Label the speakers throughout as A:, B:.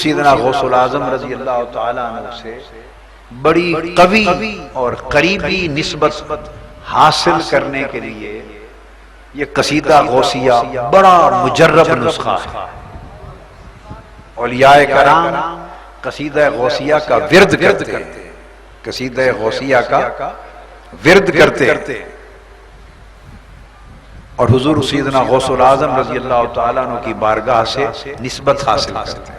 A: سیدنا غوث العظم رضی اللہ تعالیٰ عنہ سے بڑی قوی اور قریبی نسبت حاصل کرنے کے لیے یہ قصیدہ غوثیہ بڑا مجرب نسخہ ہے۔ اولیاء کرام قصیدہ غوثیہ کا ورد کرتے ہیں، قصیدہ غوثیہ کا ورد کرتے ہیں اور حضور سیدنا غوث العظم رضی اللہ تعالیٰ عنہ کی بارگاہ سے نسبت حاصل کرتے ہیں۔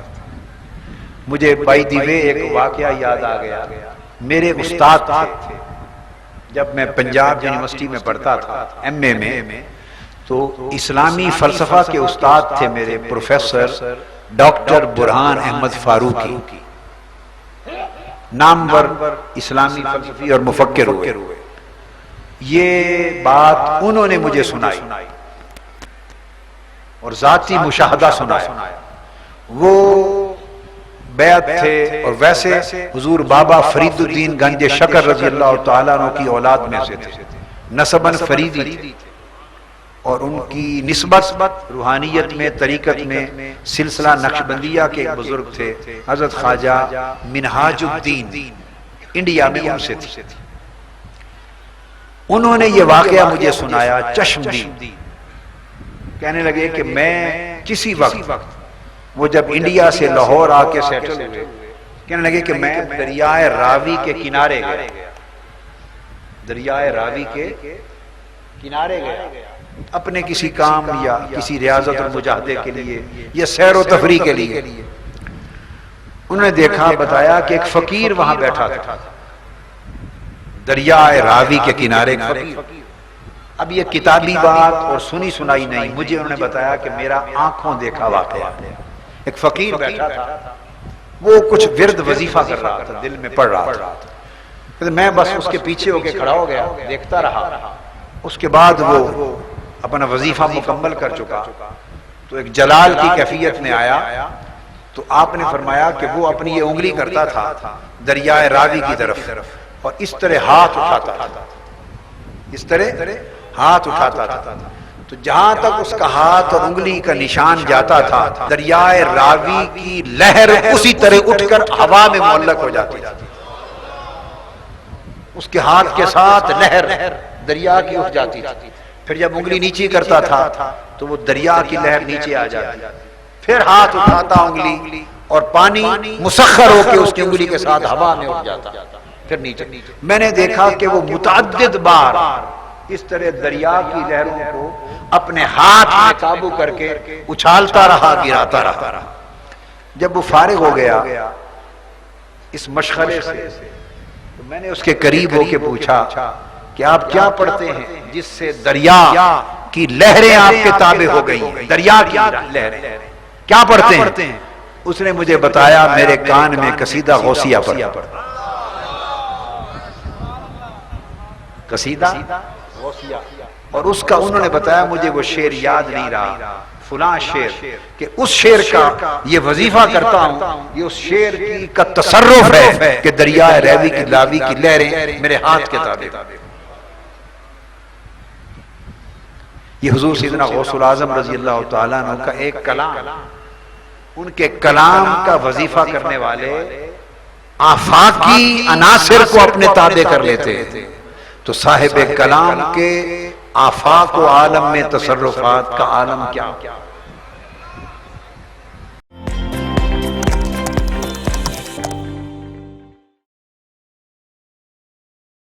A: مجھے بائی دی وے ایک واقعہ یاد آ گیا۔ میرے استاد تھے جب میں پنجاب یونیورسٹی میں پڑھتا تھا ایم اے میں، تو اسلامی فلسفہ کے استاد تھے میرے پروفیسر ڈاکٹر برہان احمد فاروقی، نامور اسلامی فلسفی اور مفکر ہوئے۔ یہ بات انہوں نے مجھے سنائی اور ذاتی مشاہدہ سنایا۔ وہ بیعت تھے اور ویسے حضور بابا فرید الدین گنج شکر رضی اللہ تعالیٰ عنہ کی اولاد میں سے تھے، نسباً فریدی تھے، اور ان کی نسبت روحانیت میں طریقت میں سلسلہ نقشبندیہ کے ایک بزرگ تھے حضرت خواجہ منہاج الدین، انڈیا میں ان سے تھی۔ انہوں نے یہ واقعہ مجھے سنایا چشمدید، کہنے لگے کہ میں کسی وقت وہ جب انڈیا سے لاہور آ کے سیٹل ہوئے، کہنے لگے کہ میں دریائے راوی کے کنارے گیا، دریائے راوی کے کنارے گیا اپنے کسی کام یا کسی ریاضت اور مجاہدے کے لیے یا سیر و تفریح کے لیے۔ انہوں نے دیکھا، بتایا کہ ایک فقیر وہاں بیٹھا تھا دریائے راوی کے کنارے۔ اب یہ کتابی بات اور سنی سنائی نہیں، مجھے انہوں نے بتایا کہ میرا آنکھوں دیکھا واقعہ۔ ایک فقیر بیٹھا تھا، وہ کچھ ورد وظیفہ کر رہا تھا، دل میں پڑھ رہا تھا۔ میں بس اس کے پیچھے ہو کے کھڑا ہو گیا، دیکھتا رہا۔ اس کے بعد وہ اپنا وظیفہ مکمل کر چکا تو ایک جلال کی کیفیت میں آیا، تو آپ نے فرمایا کہ وہ اپنی یہ انگلی کرتا تھا دریائے راوی کی طرف اور اس طرح ہاتھ اٹھاتا تھا، اس طرح ہاتھ اٹھاتا تھا، تو جہاں تک اس کا ہاتھ اور انگلی کا نشان جاتا تھا دریائے راوی کی لہر اسی طرح اٹھ کر ہوا میں معلق ہو جاتی تھی۔ اس کے ہاتھ کے ساتھ لہر دریا کی اٹھ جاتی تھی، پھر جب انگلی نیچے کرتا تھا تو وہ دریا کی لہر نیچے آ جاتی، پھر ہاتھ اٹھاتا انگلی اور پانی مسخر ہو کے اس کی انگلی کے ساتھ ہوا میں اٹھ جاتا، پھر نیچے۔ میں نے دیکھا کہ وہ متعدد بار اس طرح دریا کی لہروں کو اپنے ہاتھ میں قابو کر کے اچھالتا رہا، گراتا رہا۔ جب وہ فارغ ہو گیا اس مشغلے سے تو میں نے اس کے قریب ہو کے پوچھا کہ آپ کیا پڑھتے ہیں جس سے دریا کی لہریں آپ کے تابع ہو گئی ہیں؟ دریا کی لہریں کیا پڑھتے ہیں؟ اس نے مجھے بتایا، میرے کان میں قصیدہ غوثیہ پڑھا، قصیدہ غوثیہ، اور اس کا انہوں نے بتایا مجھے وہ شعر یاد نہیں رہا، فلاں شعر، کہ اس شعر کا یہ وظیفہ کرتا ہوں، یہ اس شعر کا تصرف ہے کہ دریائے راوی کی لاوی کی لہریں میرے ہاتھ کے تابع۔ یہ حضور سیدنا غوث العظم رضی اللہ تعالیٰ عنہ کا ایک کلام، ان کے کلام کا وظیفہ کرنے والے آفاقی عناصر کو اپنے تابع کر لیتے ہیں، تو صاحب کلام کے آفاق و عالم میں تصرفات کا عالم کیا؟